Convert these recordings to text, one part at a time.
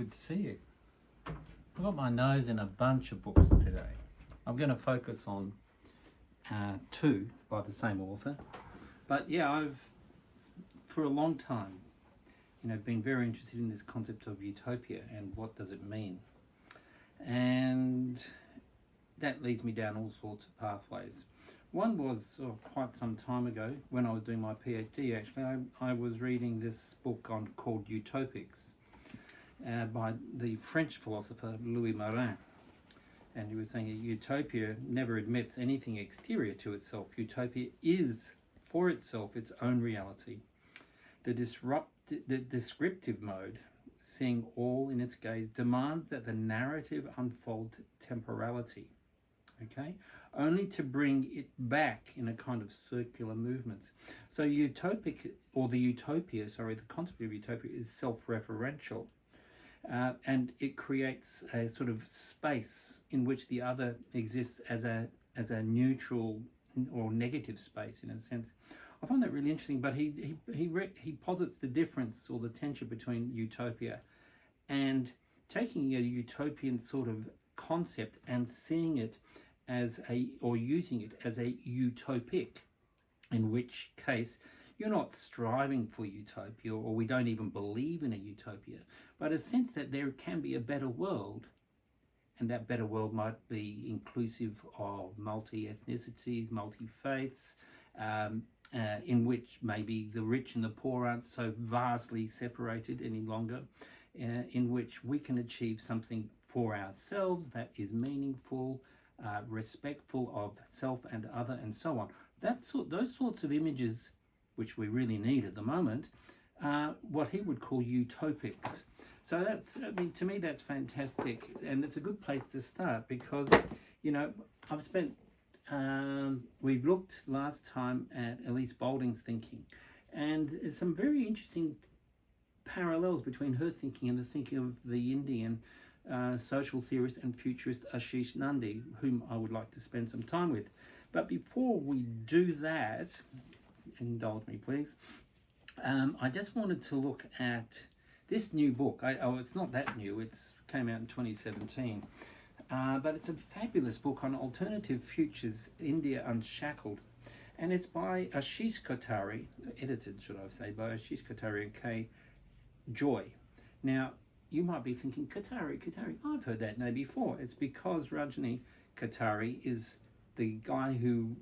Good to see you. I've got my nose in a bunch of books today. I'm going to focus on two by the same author. But yeah, I've, for a long time, been very interested in this concept of utopia and what does it mean. And that leads me down all sorts of pathways. One was quite some time ago when I was doing my PhD. Actually, I was reading this book called Utopics by the French philosopher Louis Marin. And he was saying that utopia never admits anything exterior to itself. Utopia is, for itself, its own reality. The descriptive mode, seeing all in its gaze, demands that the narrative unfold temporality, okay? Only to bring it back in a kind of circular movement. So the concept of utopia is self-referential. And it creates a sort of space in which the other exists as a neutral or negative space, in a sense. I find that really interesting, but he posits the difference or the tension between utopia and taking a utopian sort of concept and seeing it or using it as a utopic, in which case you're not striving for utopia, or we don't even believe in a utopia, but a sense that there can be a better world, and that better world might be inclusive of multi-ethnicities, multi-faiths, in which maybe the rich and the poor aren't so vastly separated any longer, in which we can achieve something for ourselves that is meaningful, respectful of self and other, and so on. Those sorts of images, which we really need at the moment, what he would call utopics. So to me, that's fantastic, and it's a good place to start because, I've spent. We looked last time at Elise Boulding's thinking, and there's some very interesting parallels between her thinking and the thinking of the Indian social theorist and futurist Ashis Nandy, whom I would like to spend some time with. But before we do that, indulge me please, I just wanted to look at this new book. It's not that new, it came out in 2017, but it's a fabulous book on alternative futures, India Unshackled, and it's by Ashis Kothari, edited should I say, by Ashis Kothari and K. Joy. Now you might be thinking, Kothari, I've heard that name before. It's because Rajni Kothari is the guy who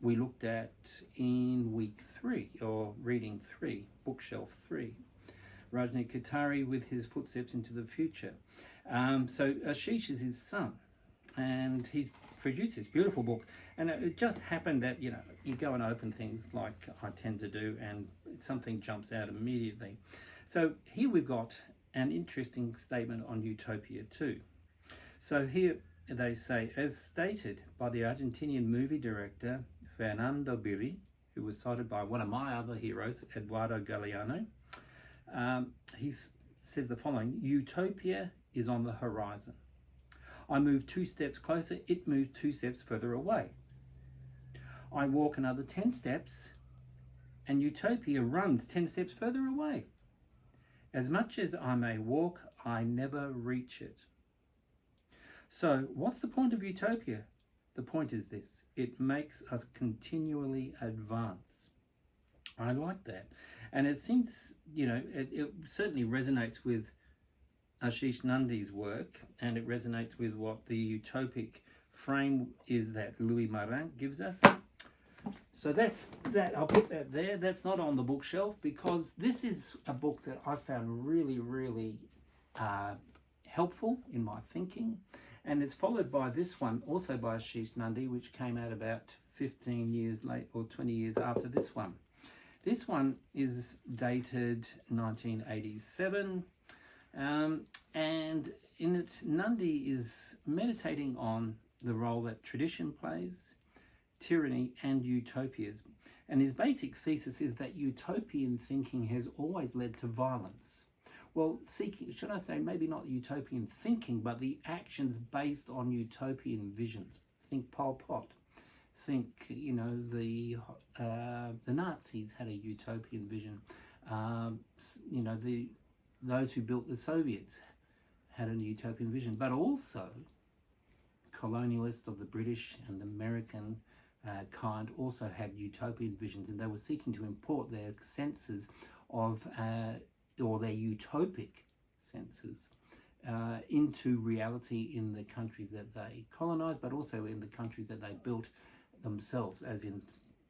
we looked at in week 3, or reading 3, bookshelf 3. Rajni Kothari with his Footsteps into the Future. So Ashis is his son, and he produced this beautiful book. And it just happened that, you go and open things like I tend to do, and something jumps out immediately. So here we've got an interesting statement on utopia too. So here they say, as stated by the Argentinian movie director Fernando Birri, who was cited by one of my other heroes, Eduardo Galeano, he says the following: utopia is on the horizon. I move 2 steps closer, it moves 2 steps further away. I walk another 10 steps, and utopia runs 10 steps further away. As much as I may walk, I never reach it. So, what's the point of utopia? The point is this: it makes us continually advance. I like that. And it seems, it certainly resonates with Ashis Nandy's work, and it resonates with what the utopic frame is that Louis Marin gives us. So that's that. I'll put that there. That's not on the bookshelf because this is a book that I found really, really helpful in my thinking. And it's followed by this one, also by Ashis Nandy, which came out about 15 years late or 20 years after this one. This one is dated 1987, and in it, Nandy is meditating on the role that tradition plays, tyranny, and utopias. And his basic thesis is that utopian thinking has always led to violence. Well, should I say, maybe not utopian thinking, but the actions based on utopian visions. Think Pol Pot. Think, the Nazis had a utopian vision. The those who built the Soviets had a utopian vision, but also colonialists of the British and American kind also had utopian visions, and they were seeking to import their senses of, or their utopic senses, into reality in the countries that they colonized, but also in the countries that they built themselves, as in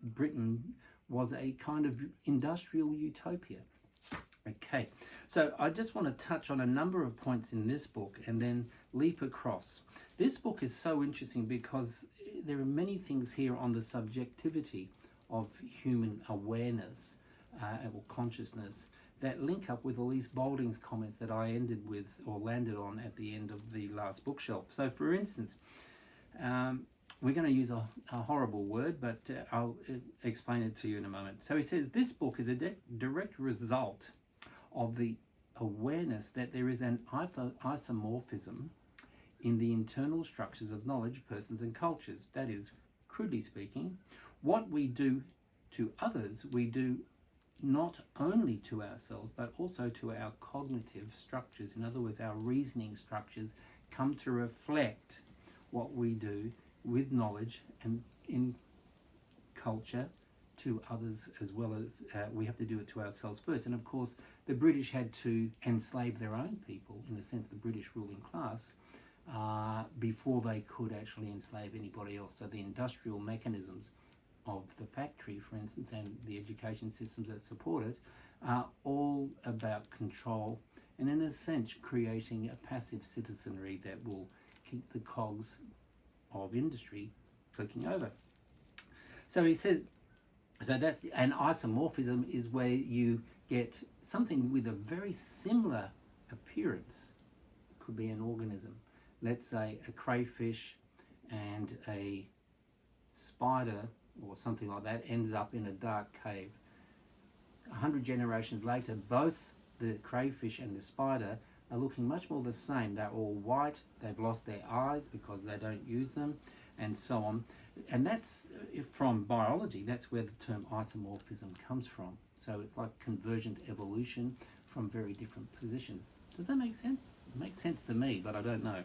Britain was a kind of industrial utopia. Okay, so I just want to touch on a number of points in this book and then leap across. This book is so interesting because there are many things here on the subjectivity of human awareness or consciousness that link up with Elise Boulding's comments that I ended with or landed on at the end of the last bookshelf. So for instance, we're going to use a horrible word, but I'll explain it to you in a moment. So he says, this book is a direct result of the awareness that there is an isomorphism in the internal structures of knowledge, persons and cultures. That is, crudely speaking, what we do to others, we do not only to ourselves, but also to our cognitive structures. In other words, our reasoning structures come to reflect what we do with knowledge and in culture to others, as well as we have to do it to ourselves first. And of course, the British had to enslave their own people, in a sense, the British ruling class, before they could actually enslave anybody else. So the industrial mechanisms of the factory, for instance, and the education systems that support it are all about control and, in a sense, creating a passive citizenry that will keep the cogs of industry clicking over. So he says, so that's an isomorphism is where you get something with a very similar appearance. It could be an organism. Let's say a crayfish and a spider or something like that ends up in a dark cave. 100 generations later, both the crayfish and the spider are looking much more the same. They're all white, they've lost their eyes because they don't use them, and so on. And that's from biology, that's where the term isomorphism comes from. So it's like convergent evolution from very different positions. Does that make sense? It makes sense to me, but I don't know.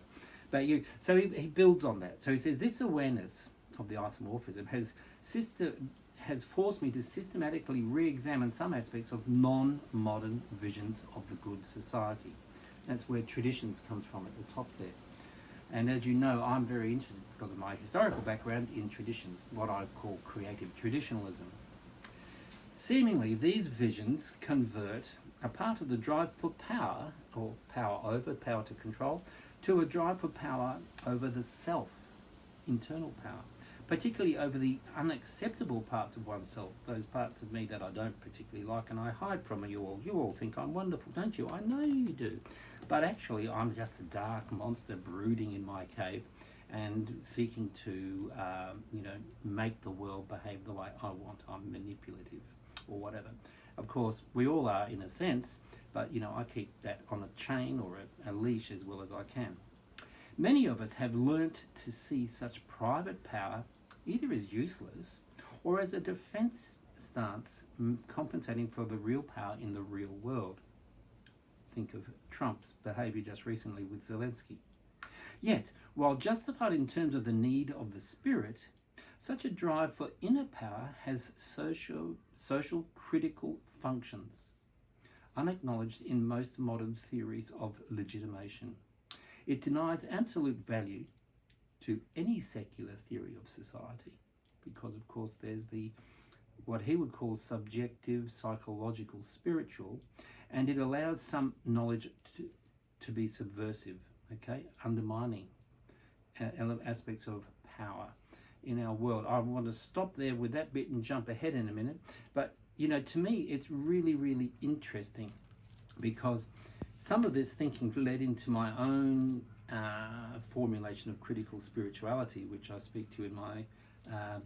But so he builds on that. So he says, this awareness of the isomorphism has forced me to systematically re-examine some aspects of non-modern visions of the good society. That's where traditions comes from at the top there. And as you know, I'm very interested, because of my historical background, in traditions, what I call creative traditionalism. Seemingly, these visions convert a part of the drive for power, or power over, power to control, to a drive for power over the self, internal power, particularly over the unacceptable parts of oneself, those parts of me that I don't particularly like and I hide from you all. You all think I'm wonderful, don't you? I know you do. But actually, I'm just a dark monster brooding in my cave and seeking to, make the world behave the way I want. I'm manipulative or whatever. Of course, we all are in a sense, but, I keep that on a chain or a leash as well as I can. Many of us have learnt to see such private power either as useless or as a defense stance compensating for the real power in the real world. Think of Trump's behavior just recently with Zelensky. Yet, while justified in terms of the need of the spirit, such a drive for inner power has social critical functions, unacknowledged in most modern theories of legitimation. It denies absolute value to any secular theory of society, because of course there's what he would call subjective, psychological, spiritual, and it allows some knowledge to be subversive, undermining aspects of power in our world. I want to stop there with that bit and jump ahead in a minute, but to me it's really, really interesting, because some of this thinking led into my own formulation of critical spirituality, which I speak to in my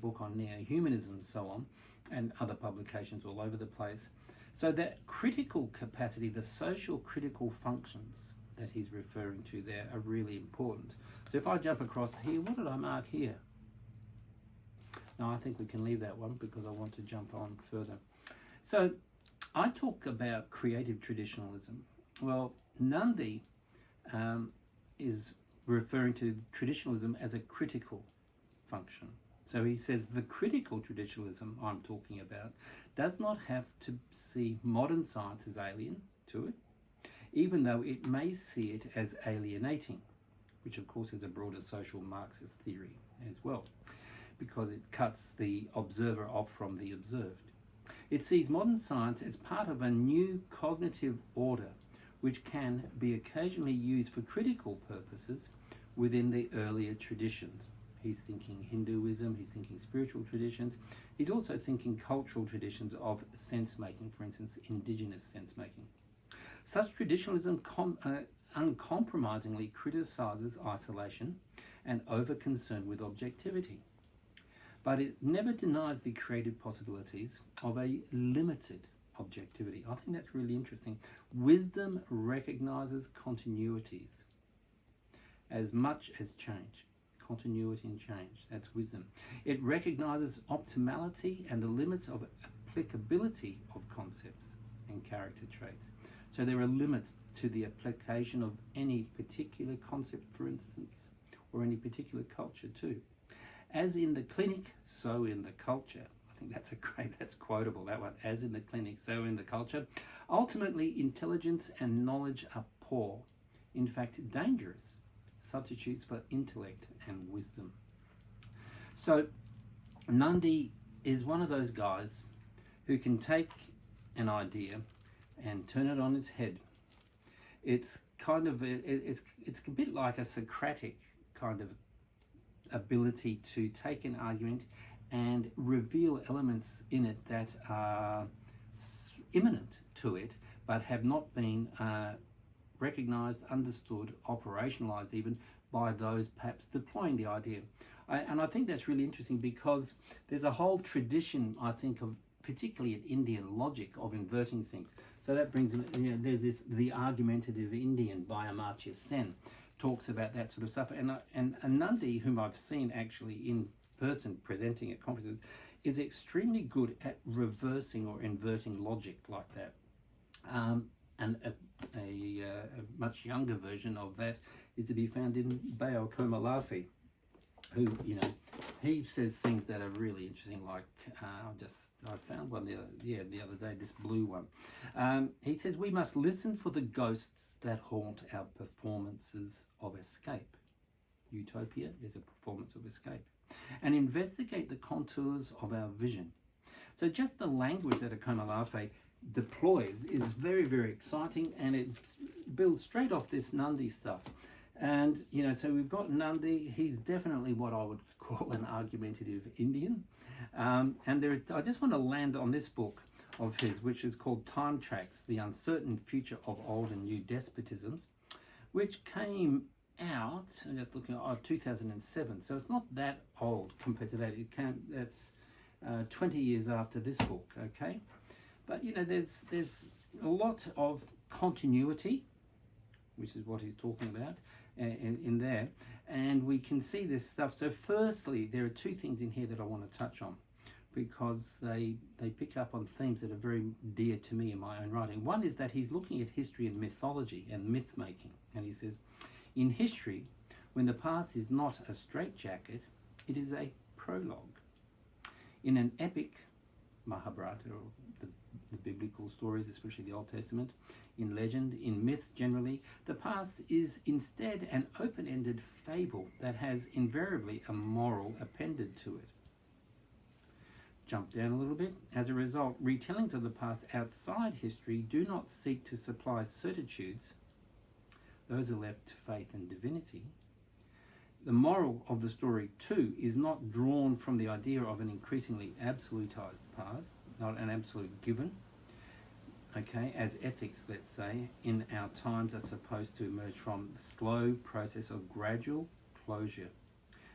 book on neo-humanism and so on, and other publications all over the place. So that critical capacity, the social critical functions that he's referring to there are really important. So if I jump across here, what did I mark here? No, I think we can leave that one because I want to jump on further. So I talk about creative traditionalism, Well, Nandy is referring to traditionalism as a critical function. So he says the critical traditionalism I'm talking about does not have to see modern science as alien to it, even though it may see it as alienating, which of course is a broader social Marxist theory as well, because it cuts the observer off from the observed. It sees modern science as part of a new cognitive order which can be occasionally used for critical purposes within the earlier traditions. He's thinking Hinduism, he's thinking spiritual traditions, he's also thinking cultural traditions of sense-making, for instance, indigenous sense-making. Such traditionalism uncompromisingly criticizes isolation and over-concern with objectivity. But it never denies the creative possibilities of a limited objectivity. I think that's really interesting. Wisdom recognizes continuities as much as change. Continuity and change, that's wisdom. It recognizes optimality and the limits of applicability of concepts and character traits. So there are limits to the application of any particular concept, for instance, or any particular culture too. As in the clinic, so in the culture. I think that's quotable, that one. As in the clinic, so in the culture. Ultimately, intelligence and knowledge are poor, in fact dangerous, substitutes for intellect and wisdom. So Nandy is one of those guys who can take an idea and turn it on its head. It's kind of it's a bit like a Socratic kind of ability to take an argument and reveal elements in it that are imminent to it but have not been recognized, understood, operationalized even by those perhaps deploying the idea. And I think that's really interesting because there's a whole tradition, I think, of particularly in Indian logic of inverting things. So that brings, there's this, the argumentative Indian by Amartya Sen talks about that sort of stuff. And Nandy, whom I've seen actually in person presenting at conferences, is extremely good at reversing or inverting logic like that. And a much younger version of that is to be found in Bayo Komalafi, who, he says things that are really interesting, like, I found one the other day, this blue one. He says, we must listen for the ghosts that haunt our performances of escape. Utopia is a performance of escape. And investigate the contours of our vision. So just the language that a Komalafi deploys is very, very exciting, and it builds straight off this Nandy stuff. And so we've got Nandy. He's definitely what I would call an argumentative Indian. And I just want to land on this book of his, which is called Time Tracks: The Uncertain Future of Old and New Despotisms, which came out, I'm just looking at 2007. So it's not that old compared to that. That's 20 years after this book. Okay. But there's a lot of continuity, which is what he's talking about in there, and we can see this stuff. So firstly, there are two things in here that I want to touch on, because they pick up on themes that are very dear to me in my own writing. One is that he's looking at history and mythology and myth making, and he says, in history, when the past is not a straitjacket, it is a prologue. In an epic, Mahabharata, or the biblical stories, especially the Old Testament, in legend, in myths generally, the past is instead an open-ended fable that has invariably a moral appended to it. Jump down a little bit. As a result, retellings of the past outside history do not seek to supply certitudes. Those are left to faith and divinity. The moral of the story, too, is not drawn from the idea of an increasingly absolutized past, not an absolute given, okay, as ethics, let's say, in our times are supposed to emerge from the slow process of gradual closure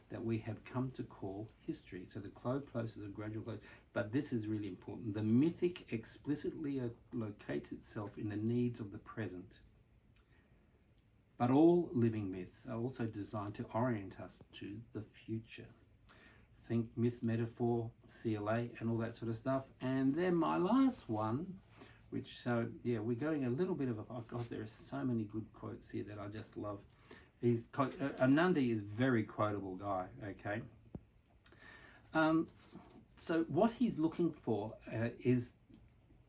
that we have come to call history. So the slow process of gradual closure. But this is really important. The mythic explicitly locates itself in the needs of the present. But all living myths are also designed to orient us to the future. Think myth, metaphor, CLA, and all that sort of stuff. And then my last one, Which, so yeah, we're going a little bit of a, oh God, there are so many good quotes here that I just love. Nandy is a very quotable guy, okay? So what he's looking for is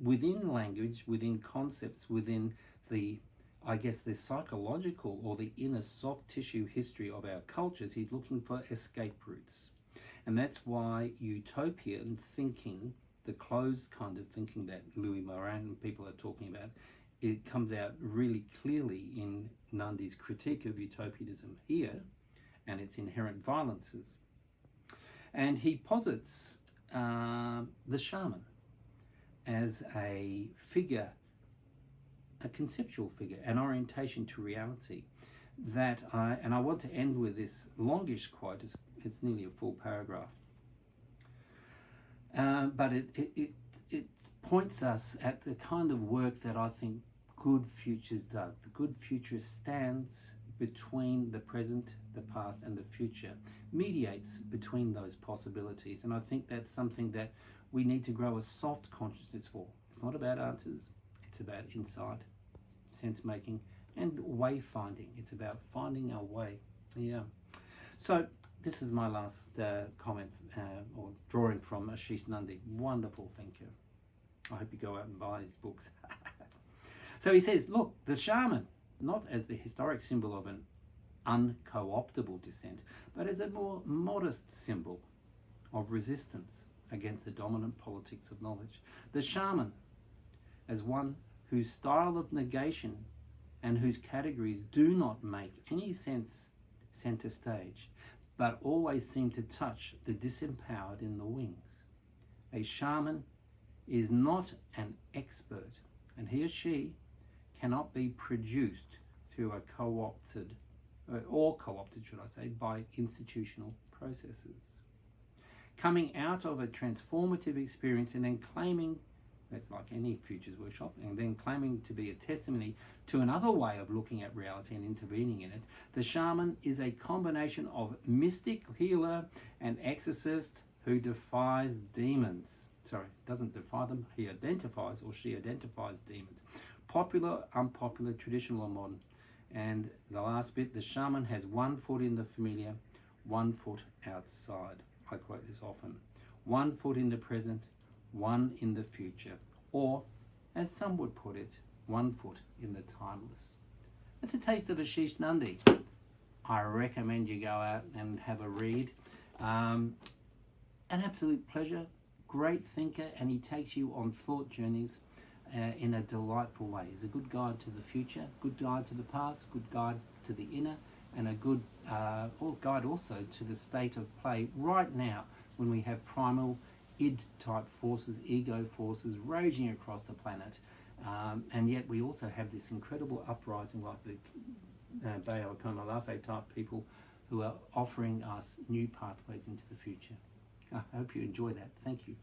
within language, within concepts, within the, I guess, the psychological or the inner soft tissue history of our cultures, he's looking for escape routes. And that's why utopian thinking, the closed kind of thinking that Louis Morin and people are talking about, it comes out really clearly in Nandy's critique of utopianism here and its inherent violences. And he posits the shaman as a figure, a conceptual figure, an orientation to reality that and I want to end with this longish quote. It's nearly a full paragraph. But it points us at the kind of work that I think Good Futures does. The Good Futurist stands between the present, the past, and the future, mediates between those possibilities. And I think that's something that we need to grow a soft consciousness for. It's not about answers, it's about insight, sense making, and wayfinding. It's about finding our way. Yeah. So this is my last comment or drawing from Ashis Nandy. Wonderful thinker. I hope you go out and buy his books. So he says, look, the shaman, not as the historic symbol of an unco-optable dissent, but as a more modest symbol of resistance against the dominant politics of knowledge. The shaman as one whose style of negation and whose categories do not make any sense center stage, but always seem to touch the disempowered in the wings. A shaman is not an expert, and he or she cannot be produced through a co-opted, should I say, by institutional processes. Coming out of a transformative experience and then claiming, that's like any futures workshop, and then claiming to be a testimony to another way of looking at reality and intervening in it, the shaman is a combination of mystic healer and exorcist who defies demons. Sorry, doesn't defy them, he identifies or she identifies demons. Popular, unpopular, traditional or modern. And the last bit, the shaman has 1 foot in the familiar, 1 foot outside. I quote this often. 1 foot in the present, 1 in the future. Or, as some would put it, 1 foot in the timeless. That's a taste of Ashis Nandy. I recommend you go out and have a read. An absolute pleasure. Great thinker, and he takes you on thought journeys in a delightful way. He's a good guide to the future, good guide to the past, good guide to the inner, and a good guide also to the state of play right now when we have primal id-type forces, ego forces raging across the planet, and yet we also have this incredible uprising like the Bayo Konolafe type people who are offering us new pathways into the future. I hope you enjoy that. Thank you.